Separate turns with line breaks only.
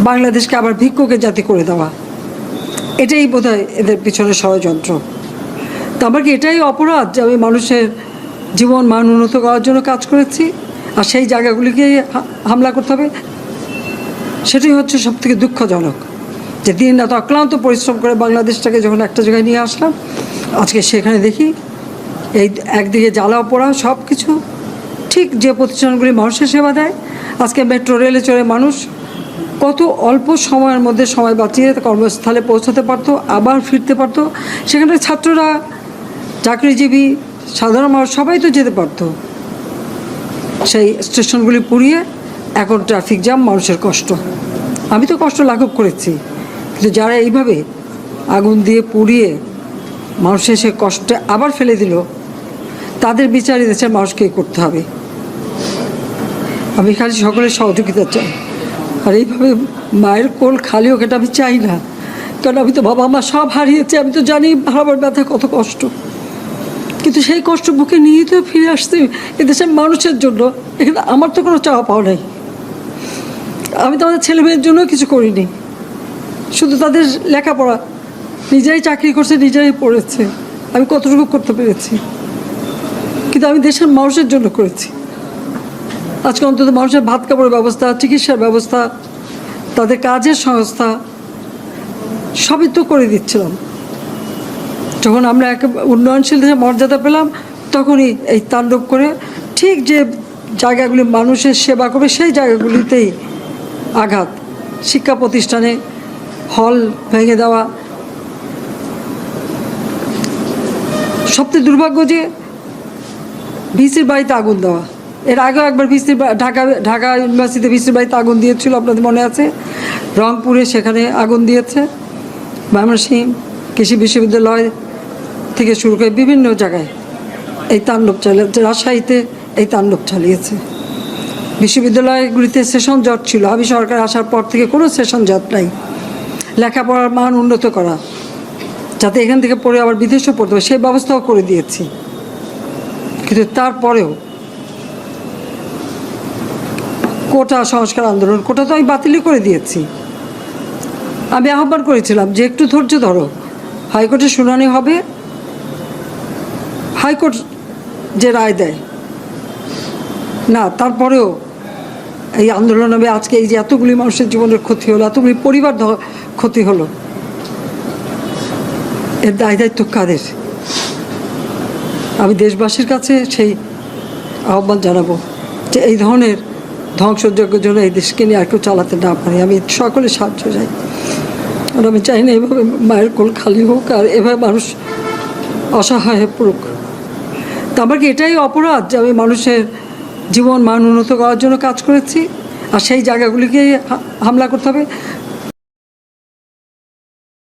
বাংলাদেশকে আবার ভিক্ষুকের জাতি করে দেওয়া, এটাই বোধহয় এদের পিছনে ষড়যন্ত্র। তো আমার কি এটাই অপরাধ যে আমি মানুষের জীবন মান উন্নত করার জন্য কাজ করেছি, আর সেই জায়গাগুলিকে হামলা করতে হবে? সেটাই হচ্ছে সবথেকে দুঃখজনক, যে দিন রাত অক্লান্ত পরিশ্রম করে বাংলাদেশটাকে যখন একটা জায়গায় নিয়ে আসলাম, আজকে সেখানে দেখি এই একদিকে জ্বালাও পোড়া সব কিছু। ঠিক যে প্রতিষ্ঠানগুলি মানুষের সেবা দেয়, আজকে মেট্রো রেলে চড়ে মানুষ কত অল্প সময়ের মধ্যে সময় বাঁচিয়ে কর্মস্থলে পৌঁছাতে পারতো, আবার ফিরতে পারতো। সেখানে ছাত্ররা, চাকরিজীবী, সাধারণ মানুষ সবাই তো যেতে পারতো। সেই স্টেশনগুলি পুড়িয়ে এখন ট্রাফিক জ্যাম, মানুষের কষ্ট। আমি তো কষ্ট লাঘব করেছি, কিন্তু যারা এইভাবে আগুন দিয়ে পুড়িয়ে মানুষের সে কষ্টে আবার ফেলে দিল, তাদের বিচার দেশের মানুষকেই করতে হবে। আমি খালি সকলের সহযোগিতা চাই। আর এইভাবে মায়ের কোল খালি হোক এটা আমি চাই না, কারণ আমি তো বাবা মা সব হারিয়েছি। আমি তো জানি হারাবার ব্যথা কত কষ্ট, কিন্তু সেই কষ্ট বুকে নিয়ে তো ফিরে আসতে এদেশের মানুষের জন্য। এখানে আমার তো কোনো চাওয়া পাওয়া নাই। আমি তো আমাদের ছেলে মেয়ের জন্য কিছু করিনি, শুধু তাদের লেখাপড়া, নিজেরাই চাকরি করছে, নিজেরাই পড়েছে। আমি কতটুকু করতে পেরেছি, কিন্তু আমি দেশের মানুষের জন্য করেছি। আজকে অন্তত মানুষের ভাত কাপড়ের ব্যবস্থা, চিকিৎসার ব্যবস্থা, তাদের কাজের সংস্থা সবই তো করে দিচ্ছিলাম। যখন আমরা এক উন্নয়নশীল দেশে মর্যাদা পেলাম, তখনই এই তাণ্ডব করে ঠিক যে জায়গাগুলি মানুষের সেবা করবে সেই জায়গাগুলিতেই আঘাত। শিক্ষা প্রতিষ্ঠানে হল ভেঙে দেওয়া। সবচেয়ে দুর্ভাগ্য যে ভিসির বাড়িতে আগুন দেওয়া। এর আগেও একবার ঢাকা ইউনিভার্সিটিতে ভিসির বাড়িতে আগুন দিয়েছিল, আপনাদের মনে আছে। রংপুরে সেখানে আগুন দিয়েছে, ময়মনসিংহ কৃষি বিশ্ববিদ্যালয় থেকে শুরু করে বিভিন্ন জায়গায় এই তাণ্ডব চালিয়েছে। রাজশাহীতে এই তাণ্ডব চালিয়েছে। বিশ্ববিদ্যালয়গুলিতে সেশন জট ছিল। আমি সরকার আসার পর থেকে কোনো সেশন জট নাই। লেখাপড়ার মান উন্নত করা, যাতে এখান থেকে পড়ে আবার বিদেশেও পড়তে হবে, সেই ব্যবস্থাও করে দিয়েছি। কিন্তু তারপরেও কোটা সংস্কার আন্দোলন, কোটা তো আমি বাতিলই করে দিয়েছি। আমি আহ্বান করেছিলাম যে একটু ধৈর্য ধরো, হাইকোর্টে শুনানি হবে, হাইকোর্ট যে রায় দেয় না। তারপরেও এই আন্দোলন হবে। আজকে এই যে এতগুলি মানুষের জীবনের ক্ষতি হলো, এতগুলি পরিবার ক্ষতি হলো, এর দায়িত্ব কাদের? আমি দেশবাসীর কাছে সেই আহ্বান জানাবো যে এই ধরনের ধ্বংসযজ্ঞের জন্য এই দেশকে নিয়ে আর কেউ চালাতে না পারে। আমি সকলের সাহায্য চাই। আর আমি চাই না এইভাবে মায়ের কোল খালি হোক আর এভাবে মানুষ অসহায় হয়ে পড়ুক। তা আমার কি এটাই অপরাধ যে আমি মানুষের জীবন মান উন্নত করার জন্য কাজ করেছি, আর সেই জায়গাগুলিকে হামলা করতে হবে?